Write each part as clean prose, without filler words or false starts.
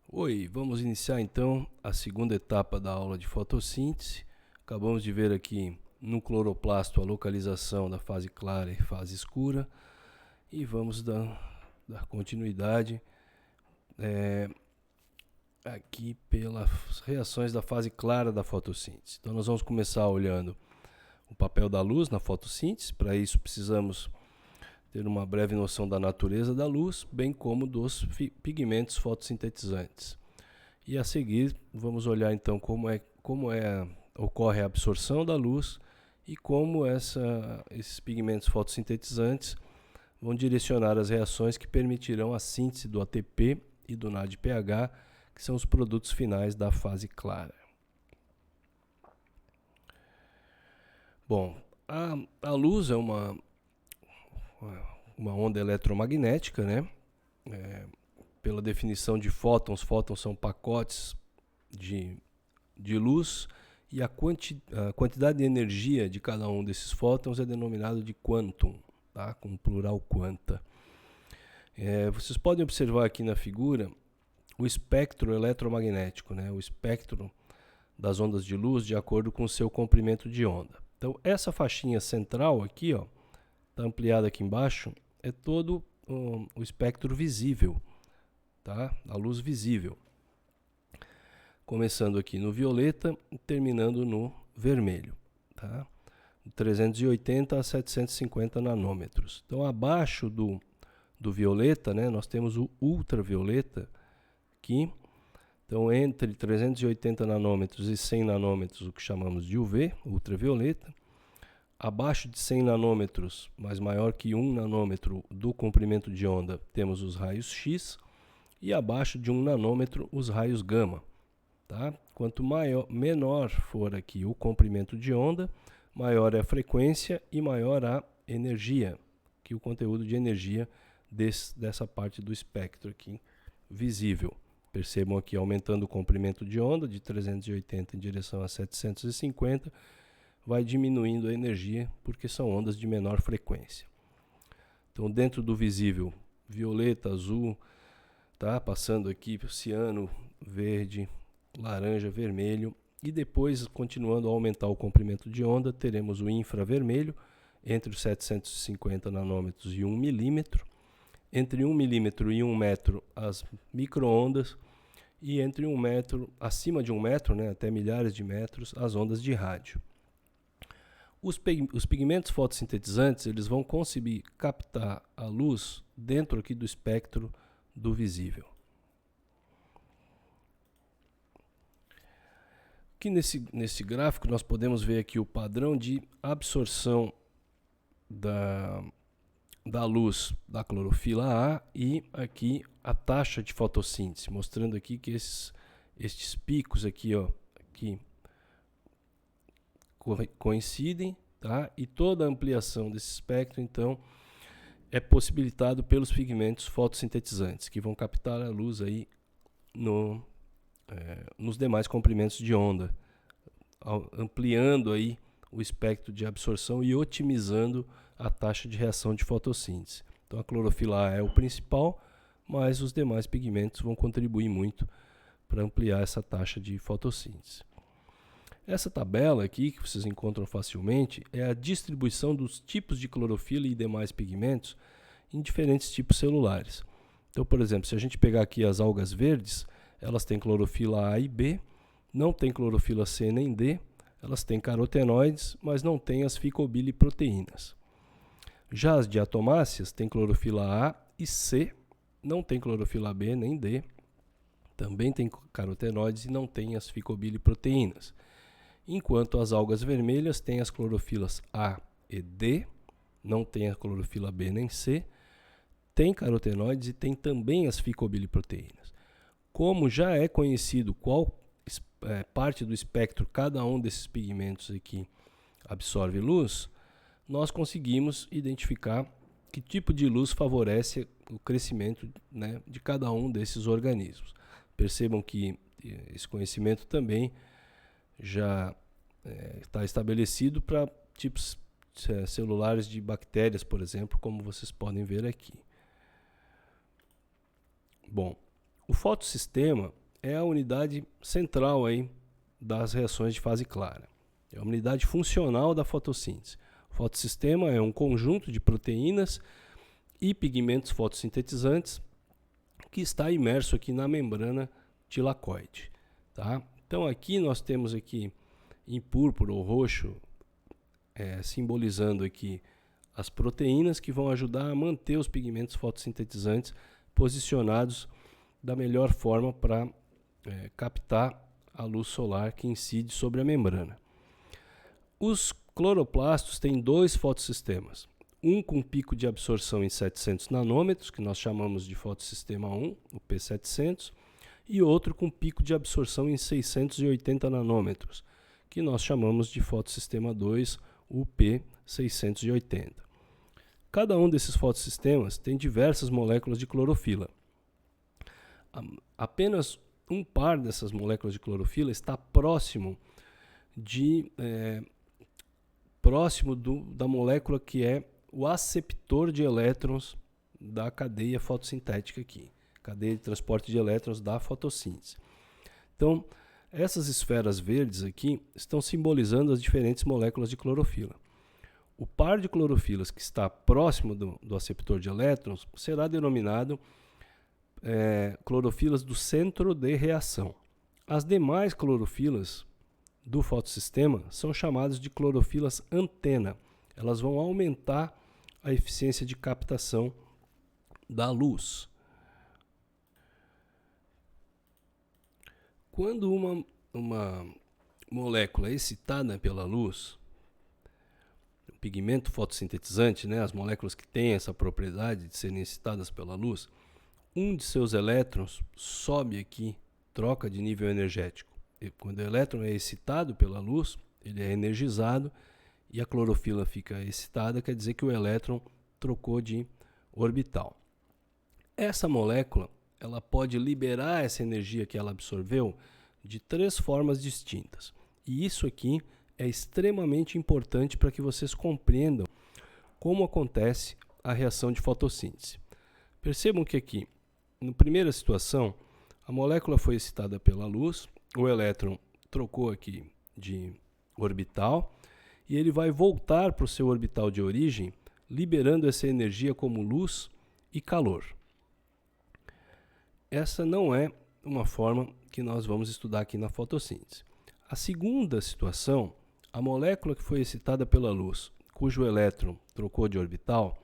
Oi, vamos iniciar então a segunda etapa da aula de fotossíntese. Acabamos de ver aqui no cloroplasto a localização da fase clara e fase escura e vamos dar continuidade aqui pelas reações da fase clara da fotossíntese. Então nós vamos começar olhando o papel da luz na fotossíntese. Para isso precisamos ter uma breve noção da natureza da luz, bem como dos pigmentos fotossintetizantes. E a seguir vamos olhar então como ocorre a absorção da luz e como esses pigmentos fotossintetizantes vão direcionar as reações que permitirão a síntese do ATP e do NADPH, que são os produtos finais da fase clara. Bom, a luz é uma onda eletromagnética, né? Pela definição de fótons são pacotes de luz e a quantidade de energia de cada um desses fótons é denominado de quantum, tá? Com o plural quanta. Vocês podem observar aqui na figura o espectro eletromagnético, né? O espectro das ondas de luz de acordo com o seu comprimento de onda. Então, essa faixinha central aqui, ó, está ampliada aqui embaixo, é todo o espectro visível, tá? A luz visível. Começando aqui no violeta e terminando no vermelho, tá? 380 a 750 nanômetros. Então, abaixo do violeta, né, nós temos o ultravioleta aqui. Então, entre 380 nanômetros e 100 nanômetros, o que chamamos de UV, ultravioleta. Abaixo de 100 nanômetros, mas maior que 1 nanômetro do comprimento de onda, temos os raios X. E abaixo de 1 nanômetro, os raios gama. Tá? Quanto menor for aqui o comprimento de onda, maior é a frequência e maior a energia, que o conteúdo de energia dessa parte do espectro aqui visível. Percebam aqui, aumentando o comprimento de onda de 380 em direção a 750, vai diminuindo a energia porque são ondas de menor frequência. Então, dentro do visível, violeta, azul, tá? Passando aqui ciano, verde, laranja, vermelho, e depois, continuando a aumentar o comprimento de onda, teremos o infravermelho, entre os 750 nanômetros e 1 milímetro, entre 1 milímetro e 1 metro as microondas, e entre 1 metro, acima de 1 metro, né, até milhares de metros, as ondas de rádio. Os pigmentos fotossintetizantes, eles vão conseguir captar a luz dentro aqui do espectro do visível. Aqui nesse gráfico nós podemos ver aqui o padrão de absorção da luz da clorofila A e aqui a taxa de fotossíntese, mostrando aqui que estes picos aqui, ó, aqui coincidem, tá? E toda a ampliação desse espectro, então, é possibilitado pelos pigmentos fotossintetizantes, que vão captar a luz aí nos demais comprimentos de onda, ampliando aí o espectro de absorção e otimizando a taxa de reação de fotossíntese. Então a clorofila A é o principal, mas os demais pigmentos vão contribuir muito para ampliar essa taxa de fotossíntese. Essa tabela aqui, que vocês encontram facilmente, é a distribuição dos tipos de clorofila e demais pigmentos em diferentes tipos celulares. Então, por exemplo, se a gente pegar aqui as algas verdes, elas têm clorofila A e B, não tem clorofila C nem D, elas têm carotenoides, mas não têm as ficobiliproteínas. Já as diatomáceas têm clorofila A e C, não tem clorofila B nem D, também tem carotenoides e não tem as ficobiliproteínas. Enquanto as algas vermelhas têm as clorofilas A e D, não tem a clorofila B nem C, tem carotenoides e tem também as ficobiliproteínas. Como já é conhecido qual parte do espectro cada um desses pigmentos aqui absorve luz, nós conseguimos identificar que tipo de luz favorece o crescimento, né, de cada um desses organismos. Percebam que esse conhecimento também já está estabelecido para tipos celulares de bactérias, por exemplo, como vocês podem ver aqui. Bom, O fotossistema é a unidade central aí das reações de fase clara. É a unidade funcional da fotossíntese. O fotossistema é um conjunto de proteínas e pigmentos fotossintetizantes que está imerso aqui na membrana tilacoide. Tá? Então aqui nós temos aqui em púrpura ou roxo, simbolizando aqui as proteínas que vão ajudar a manter os pigmentos fotossintetizantes posicionados da melhor forma para captar a luz solar que incide sobre a membrana. Os cloroplastos têm dois fotossistemas, um com pico de absorção em 700 nanômetros, que nós chamamos de fotossistema 1, o P700, e outro com pico de absorção em 680 nanômetros, que nós chamamos de fotossistema 2, o P680. Cada um desses fotossistemas tem diversas moléculas de clorofila. Apenas um par dessas moléculas de clorofila está próximo da molécula que é o aceptor de elétrons da cadeia fotossintética aqui, cadeia de transporte de elétrons da fotossíntese. Então, essas esferas verdes aqui estão simbolizando as diferentes moléculas de clorofila. O par de clorofilas que está próximo do aceptor de elétrons será denominado clorofilas do centro de reação. As demais clorofilas do fotossistema são chamadas de clorofilas antena. Elas vão aumentar a eficiência de captação da luz. Quando uma molécula é excitada pela luz, o pigmento fotossintetizante, as moléculas que têm essa propriedade de serem excitadas pela luz, um de seus elétrons sobe aqui, troca de nível energético. E quando o elétron é excitado pela luz, ele é energizado e a clorofila fica excitada, quer dizer que o elétron trocou de orbital. Essa molécula, ela pode liberar essa energia que ela absorveu de três formas distintas. E isso aqui é extremamente importante para que vocês compreendam como acontece a reação de fotossíntese. Percebam que aqui, na primeira situação, a molécula foi excitada pela luz, o elétron trocou aqui de orbital e ele vai voltar para o seu orbital de origem, liberando essa energia como luz e calor. Essa não é uma forma que nós vamos estudar aqui na fotossíntese. A segunda situação, a molécula que foi excitada pela luz, cujo elétron trocou de orbital,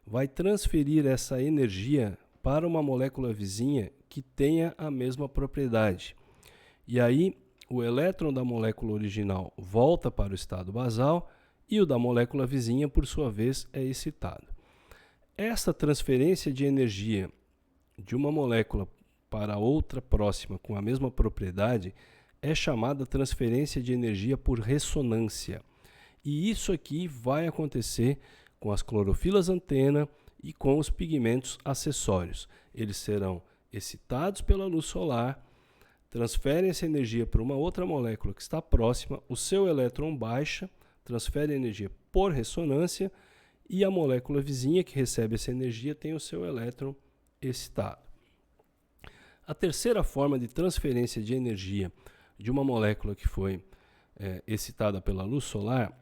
vai transferir essa energia para uma molécula vizinha que tenha a mesma propriedade. E aí, o elétron da molécula original volta para o estado basal e o da molécula vizinha, por sua vez, é excitado. Essa transferência de energia de uma molécula para outra próxima com a mesma propriedade é chamada transferência de energia por ressonância. E isso aqui vai acontecer com as clorofilas antena e com os pigmentos acessórios. Eles serão excitados pela luz solar, transferem essa energia para uma outra molécula que está próxima, o seu elétron baixa, transfere a energia por ressonância e a molécula vizinha que recebe essa energia tem o seu elétron excitado. A terceira forma de transferência de energia de uma molécula que foi excitada pela luz solar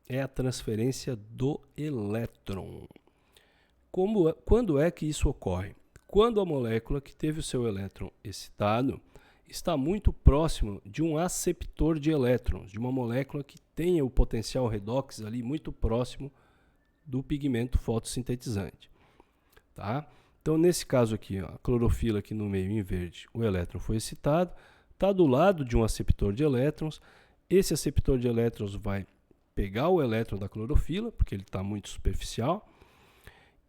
é a transferência do elétron. Quando é que isso ocorre? Quando a molécula que teve o seu elétron excitado está muito próximo de um aceptor de elétrons, de uma molécula que tenha o potencial redox ali muito próximo do pigmento fotossintetizante. Tá? Então, nesse caso aqui, a clorofila aqui no meio em verde, o elétron foi excitado, está do lado de um aceptor de elétrons. Esse aceptor de elétrons vai pegar o elétron da clorofila, porque ele está muito superficial,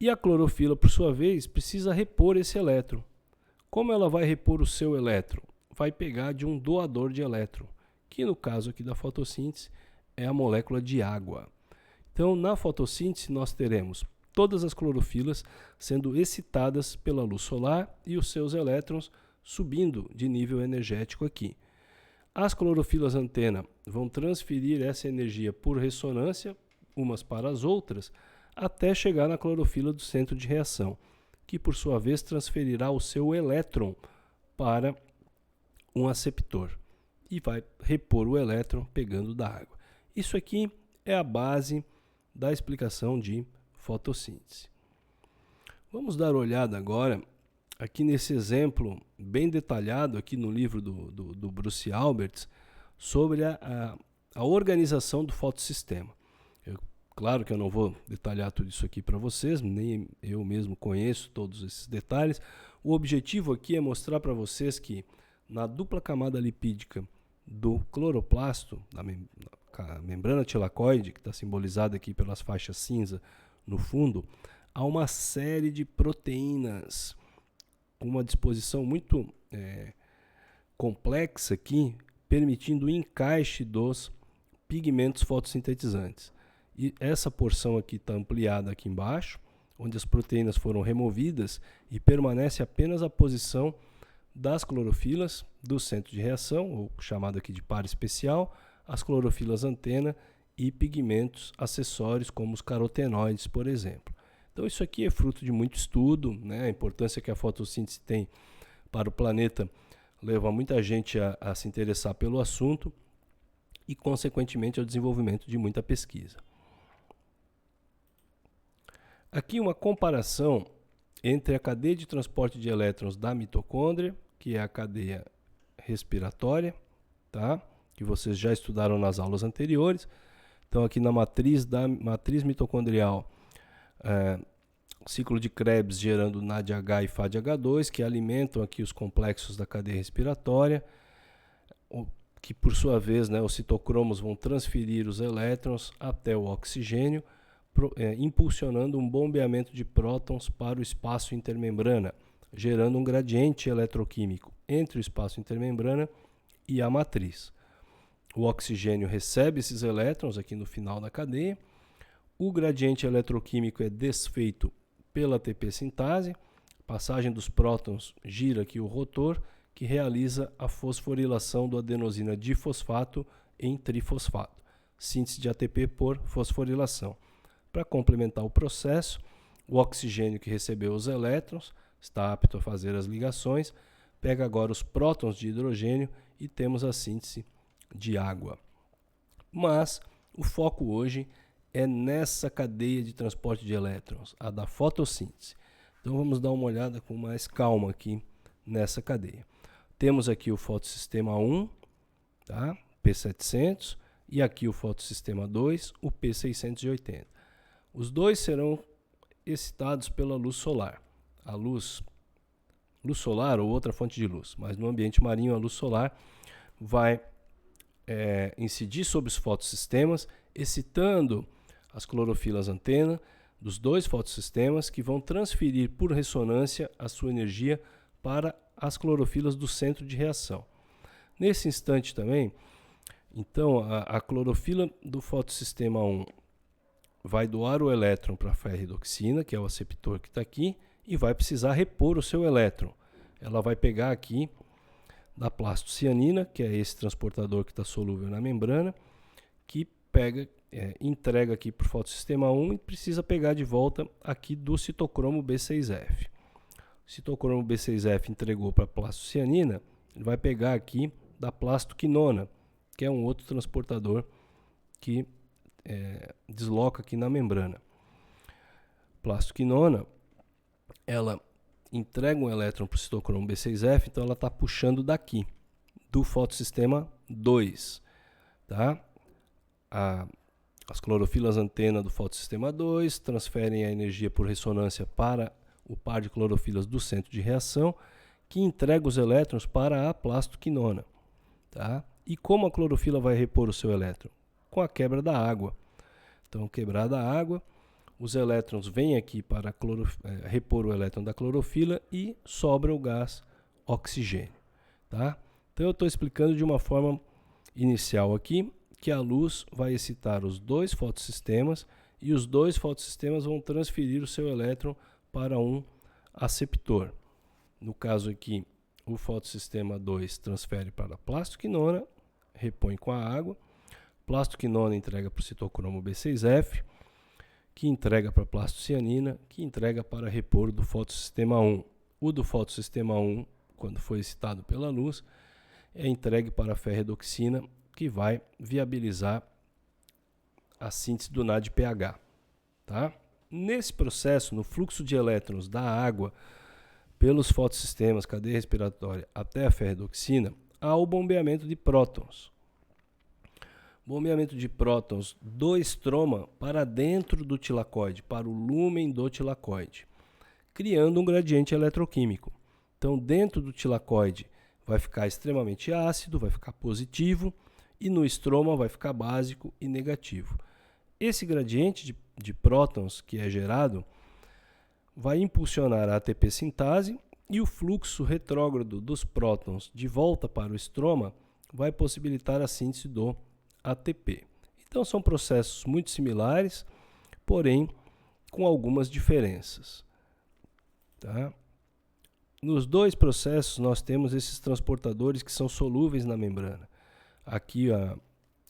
e a clorofila, por sua vez, precisa repor esse elétron. Como ela vai repor o seu elétron? Vai pegar de um doador de elétron, que no caso aqui da fotossíntese é a molécula de água. Então, na fotossíntese, nós teremos todas as clorofilas sendo excitadas pela luz solar e os seus elétrons subindo de nível energético aqui. As clorofilas antena vão transferir essa energia por ressonância, umas para as outras, até chegar na clorofila do centro de reação, que por sua vez transferirá o seu elétron para um aceptor e vai repor o elétron pegando da água. Isso aqui é a base da explicação de fotossíntese. Vamos dar uma olhada agora aqui nesse exemplo bem detalhado aqui no livro do Bruce Alberts sobre a organização do fotossistema. Claro que eu não vou detalhar tudo isso aqui para vocês, nem eu mesmo conheço todos esses detalhes. O objetivo aqui é mostrar para vocês que na dupla camada lipídica do cloroplasto, da membrana tilacoide, que está simbolizada aqui pelas faixas cinza no fundo, há uma série de proteínas com uma disposição muito complexa aqui, permitindo o encaixe dos pigmentos fotossintetizantes. E essa porção aqui está ampliada aqui embaixo, onde as proteínas foram removidas e permanece apenas a posição das clorofilas do centro de reação, ou chamado aqui de par especial, as clorofilas antena e pigmentos acessórios como os carotenoides, por exemplo. Então isso aqui é fruto de muito estudo, né? A importância que a fotossíntese tem para o planeta leva muita gente a se interessar pelo assunto e, consequentemente, ao desenvolvimento de muita pesquisa. Aqui uma comparação entre a cadeia de transporte de elétrons da mitocôndria, que é a cadeia respiratória, tá? Que vocês já estudaram nas aulas anteriores. Então aqui na matriz mitocondrial, ciclo de Krebs gerando NADH e FADH2, que alimentam aqui os complexos da cadeia respiratória, que por sua vez, né, os citocromos vão transferir os elétrons até o oxigênio, impulsionando um bombeamento de prótons para o espaço intermembrana, gerando um gradiente eletroquímico entre o espaço intermembrana e a matriz. O oxigênio recebe esses elétrons aqui no final da cadeia, o gradiente eletroquímico é desfeito pela ATP sintase, passagem dos prótons gira aqui o rotor, que realiza a fosforilação do adenosina difosfato em trifosfato, síntese de ATP por fosforilação. Para complementar o processo, o oxigênio que recebeu os elétrons está apto a fazer as ligações, pega agora os prótons de hidrogênio e temos a síntese de água. Mas o foco hoje é nessa cadeia de transporte de elétrons, a da fotossíntese. Então vamos dar uma olhada com mais calma aqui nessa cadeia. Temos aqui o fotossistema 1, tá? P700, e aqui o fotossistema 2, o P680. Os dois serão excitados pela luz solar. A luz solar ou outra fonte de luz, mas no ambiente marinho a luz solar vai incidir sobre os fotossistemas, excitando as clorofilas antena dos dois fotossistemas, que vão transferir por ressonância a sua energia para as clorofilas do centro de reação. Nesse instante também, então, a clorofila do fotossistema 1 vai doar o elétron para a ferridoxina, que é o aceptor que está aqui, e vai precisar repor o seu elétron. Ela vai pegar aqui da plastocianina, que é esse transportador que está solúvel na membrana, que entrega aqui para o fotossistema 1 e precisa pegar de volta aqui do citocromo B6F. O citocromo B6F entregou para a plastocianina, ele vai pegar aqui da plastoquinona, que é um outro transportador que desloca aqui na membrana. Plastoquinona, ela entrega um elétron para o citocromo B6F, então ela está puxando daqui, do fotossistema 2. Tá? As clorofilas antena do fotossistema 2 transferem a energia por ressonância para o par de clorofilas do centro de reação, que entrega os elétrons para a plastoquinona. Tá? E como a clorofila vai repor o seu elétron? Com a quebra da água. Então, quebrada a água, os elétrons vêm aqui para repor o elétron da clorofila e sobra o gás oxigênio. Tá? Então, eu estou explicando de uma forma inicial aqui que a luz vai excitar os dois fotossistemas e os dois fotossistemas vão transferir o seu elétron para um aceptor. No caso aqui, o fotossistema 2 transfere para a plastoquinona, repõe com a água. Plastoquinona entrega para o citocromo B6F, que entrega para a plastocianina, que entrega para repor do fotossistema 1. O do fotossistema 1 quando foi excitado pela luz, é entregue para a ferredoxina, que vai viabilizar a síntese do NADPH. Tá? Nesse processo, no fluxo de elétrons da água pelos fotossistemas, cadeia respiratória até a ferredoxina, há o bombeamento de prótons. Bombeamento de prótons do estroma para dentro do tilacoide, para o lúmen do tilacoide, criando um gradiente eletroquímico. Então, dentro do tilacoide vai ficar extremamente ácido, vai ficar positivo, e no estroma vai ficar básico e negativo. Esse gradiente de prótons que é gerado vai impulsionar a ATP sintase, e o fluxo retrógrado dos prótons de volta para o estroma vai possibilitar a síntese do ATP. Então são processos muito similares, porém com algumas diferenças. Tá? Nos dois processos nós temos esses transportadores que são solúveis na membrana. Aqui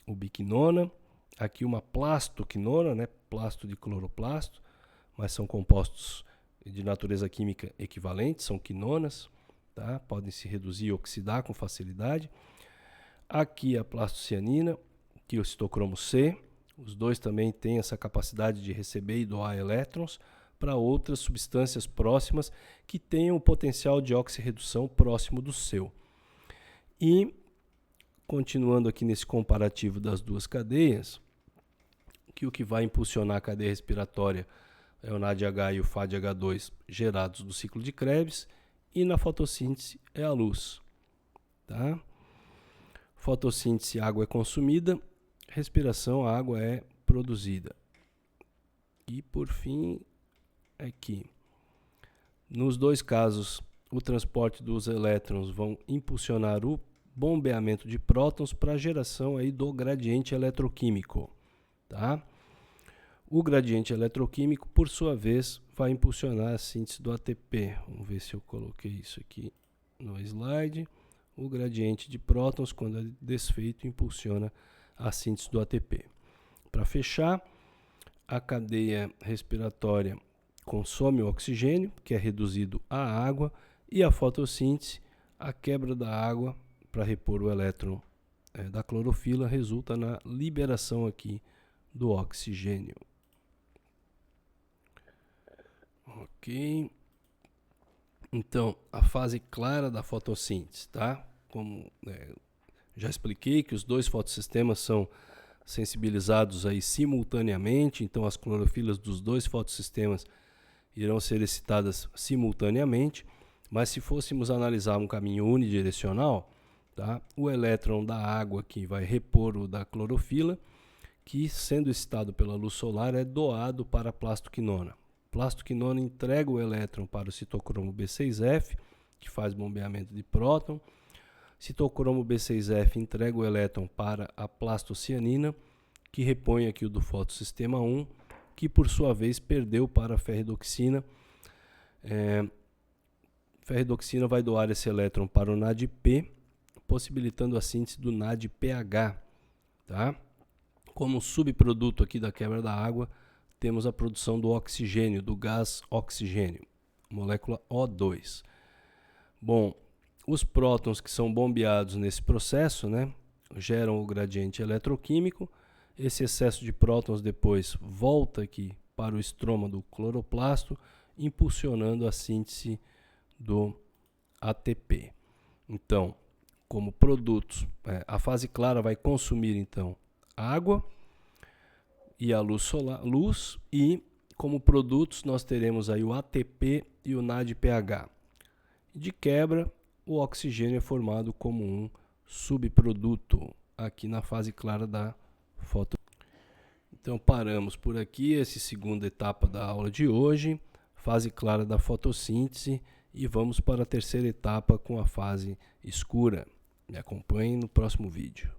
o biquinona, aqui uma plastoquinona, né? Plasto de cloroplasto, mas são compostos de natureza química equivalente, são quinonas, tá? Podem se reduzir e oxidar com facilidade. Aqui a plastocianina, que é o citocromo C, os dois também têm essa capacidade de receber e doar elétrons para outras substâncias próximas que tenham o potencial de oxirredução próximo do seu. E, continuando aqui nesse comparativo das duas cadeias, que o que vai impulsionar a cadeia respiratória é o NADH e o FADH2 gerados do ciclo de Krebs, e na fotossíntese é a luz. Tá? Fotossíntese, água é consumida, respiração, a água é produzida. E por fim, aqui, nos dois casos, o transporte dos elétrons vão impulsionar o bombeamento de prótons para a geração aí do gradiente eletroquímico. Tá? O gradiente eletroquímico, por sua vez, vai impulsionar a síntese do ATP. Vamos ver se eu coloquei isso aqui no slide. O gradiente de prótons, quando é desfeito, impulsiona a síntese do ATP. Para fechar, a cadeia respiratória consome o oxigênio, que é reduzido à água, e a fotossíntese, a quebra da água para repor o elétron da clorofila, resulta na liberação aqui do oxigênio. Ok. Então, a fase clara da fotossíntese, tá? Como já expliquei que os dois fotossistemas são sensibilizados aí simultaneamente, então as clorofilas dos dois fotossistemas irão ser excitadas simultaneamente, mas se fôssemos analisar um caminho unidirecional, tá? O elétron da água que vai repor o da clorofila, que sendo excitado pela luz solar é doado para a plastoquinona. Plastoquinona entrega o elétron para o citocromo B6F, que faz bombeamento de próton. Citocromo B6F entrega o elétron para a plastocianina, que repõe aqui o do fotossistema 1, que por sua vez perdeu para a ferredoxina. Ferredoxina vai doar esse elétron para o NADP, possibilitando a síntese do NADPH. Tá? Como subproduto aqui da quebra da água, temos a produção do oxigênio, do gás oxigênio, molécula O2. Bom, os prótons que são bombeados nesse processo, né, geram o gradiente eletroquímico. Esse excesso de prótons depois volta aqui para o estroma do cloroplasto, impulsionando a síntese do ATP. Então, como produtos, a fase clara vai consumir então água e a luz solar, e como produtos nós teremos aí o ATP e o NADPH. De quebra, o oxigênio é formado como um subproduto aqui na fase clara da foto. Então paramos por aqui, essa segunda etapa da aula de hoje, fase clara da fotossíntese, e vamos para a terceira etapa com a fase escura. Me acompanhe no próximo vídeo.